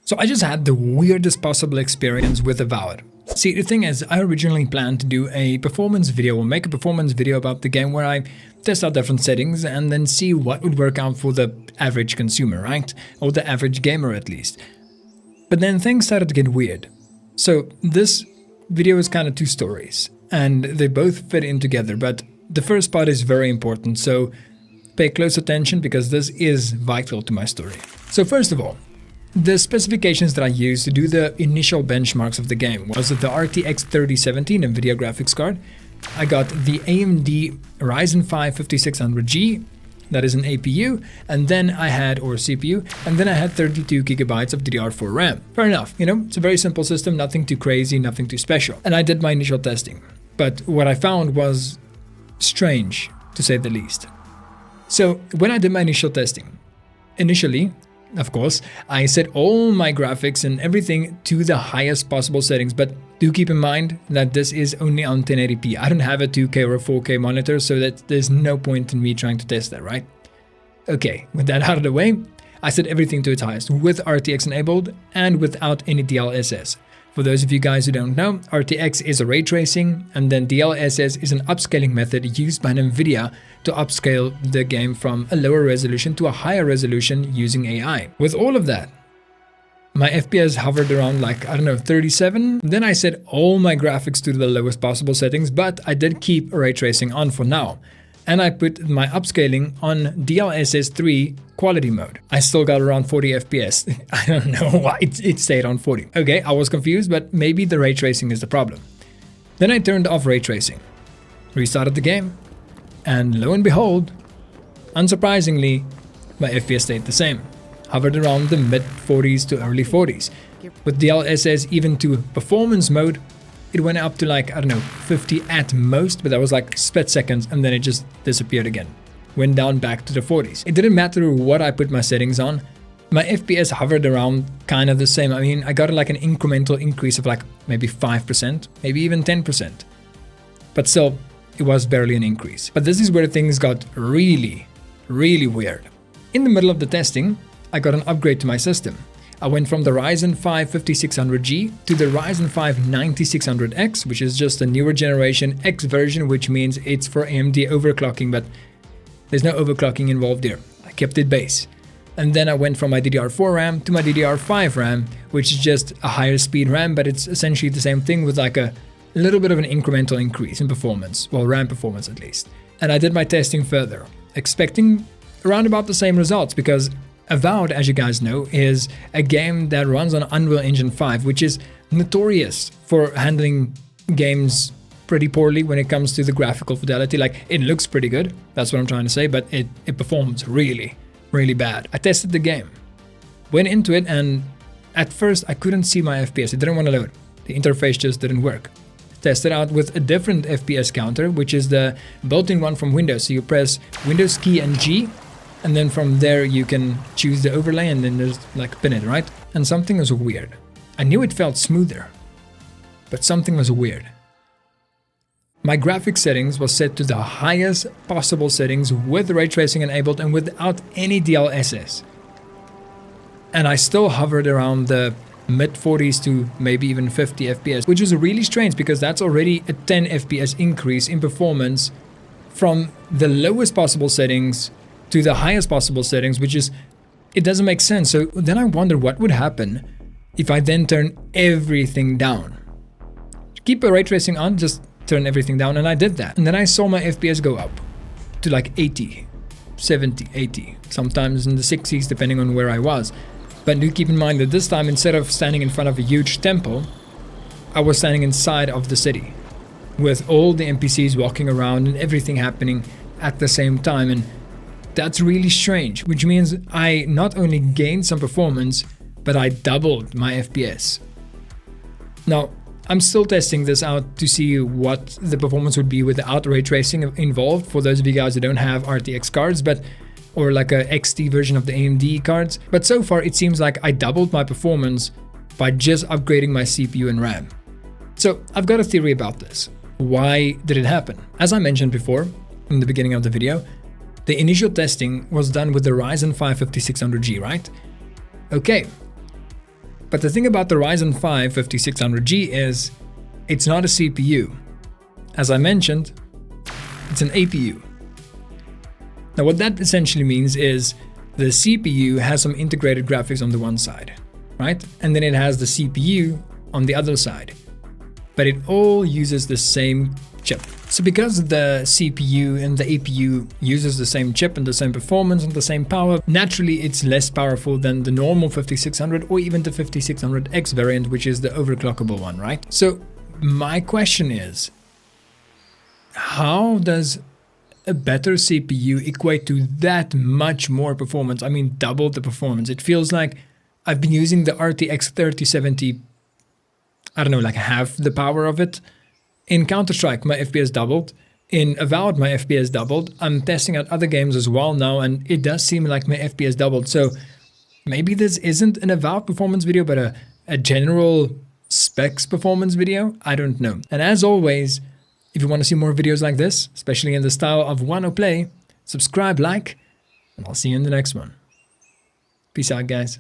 So I just had the weirdest possible experience with Avowed. See, the thing is, I originally planned to do a performance video or make a performance video about the game where I test out different settings and then see what would work out for the average consumer, right? Or the average gamer at least. But then things started to get weird. So this video is kind of two stories and they both fit in together, but the first part is very important, so pay close attention because this is vital to my story. So first of all, the specifications that I used to do the initial benchmarks of the game was the RTX 3070 NVIDIA graphics card. I got the AMD Ryzen 5 5600G, that is an APU, and then I had, or CPU, and then I had 32 gigabytes of DDR4 RAM. Fair enough, you know, it's a very simple system, nothing too crazy, nothing too special. And I did my initial testing, but what I found was strange, to say the least. So when I did my initial testing, initially, of course, I set all my graphics and everything to the highest possible settings, but do keep in mind that this is only on 1080p. I don't have a 2K or a 4K monitor, so that there's no point in me trying to test that, right? Okay, with that out of the way, I set everything to its highest with RTX enabled and without any DLSS. For those of you guys who don't know, RTX is a ray tracing, and then DLSS is an upscaling method used by NVIDIA to upscale the game from a lower resolution to a higher resolution using AI. With all of that, my FPS hovered around like, I don't know, 37. Then I set all my graphics to the lowest possible settings, but I did keep ray tracing on for now. And I put my upscaling on DLSS 3 quality mode. I still got around 40 FPS. I don't know why it stayed on 40. Okay, I was confused, but maybe the ray tracing is the problem. Then I turned off ray tracing, restarted the game, and lo and behold, unsurprisingly, my FPS stayed the same. Hovered around the mid 40s to early 40s. With DLSS even to performance mode, it went up to like, I don't know, 50 at most, but that was like split seconds and then it just disappeared again. Went down back to the 40s. It didn't matter what I put my settings on. My FPS hovered around kind of the same. I mean, I got like an incremental increase of like maybe 5%, maybe even 10%. But still, it was barely an increase. But this is where things got really, really weird. In the middle of the testing, I got an upgrade to my system. I went from the Ryzen 5 5600G to the Ryzen 5 9600X, which is just a newer generation X version, which means it's for AMD overclocking, but there's no overclocking involved here. I kept it base. And then I went from my DDR4 RAM to my DDR5 RAM, which is just a higher speed RAM, but it's essentially the same thing with like a little bit of an incremental increase in performance, well, RAM performance at least. And I did my testing further, expecting around about the same results because Avowed, as you guys know, is a game that runs on Unreal Engine 5, which is notorious for handling games pretty poorly when it comes to the graphical fidelity. Like, it looks pretty good, that's what I'm trying to say, but it performs really, really bad. I tested the game, went into it, and at first I couldn't see my FPS. It didn't want to load. The interface just didn't work. Tested out with a different FPS counter, which is the built-in one from Windows. So you press Windows key and G, and then from there you can choose the overlay and then there's like pin it, right? And something was weird. I knew it felt smoother, but something was weird. My graphics settings was set to the highest possible settings with ray tracing enabled and without any DLSS. And I still hovered around the mid 40s to maybe even 50 FPS, which is really strange because that's already a 10 FPS increase in performance from the lowest possible settings to the highest possible settings, which is, it doesn't make sense. So then I wonder what would happen if I then turn everything down. Keep a ray tracing on, just turn everything down, and I did that. And then I saw my FPS go up to like 80, 70, 80, sometimes in the 60s depending on where I was. But do keep in mind that this time, instead of standing in front of a huge temple, I was standing inside of the city with all the NPCs walking around and everything happening at the same time. And that's really strange, which means I not only gained some performance, but I doubled my FPS. Now, I'm still testing this out to see what the performance would be without ray tracing involved, for those of you guys who don't have RTX cards, or like a XT version of the AMD cards. But so far, it seems like I doubled my performance by just upgrading my CPU and RAM. So I've got a theory about this. Why did it happen? As I mentioned before, in the beginning of the video, the initial testing was done with the Ryzen 5 5600G, right? Okay. But the thing about the Ryzen 5 5600G is it's not a CPU. As I mentioned, it's an APU. Now what that essentially means is the CPU has some integrated graphics on the one side, right? And then it has the CPU on the other side. But it all uses the same chip. So because the CPU and the APU uses the same chip and the same performance and the same power, naturally it's less powerful than the normal 5600 or even the 5600X variant, which is the overclockable one, right? So my question is, how does a better CPU equate to that much more performance? I mean, double the performance. It feels like I've been using the RTX 3070, I don't know, like half the power of it. In Counter-Strike, my FPS doubled. In Avowed, my FPS doubled. I'm testing out other games as well now, and it does seem like my FPS doubled. So maybe this isn't an Avowed performance video, but a general specs performance video? I don't know. And as always, if you want to see more videos like this, especially in the style of Wano Play, subscribe, like, and I'll see you in the next one. Peace out, guys.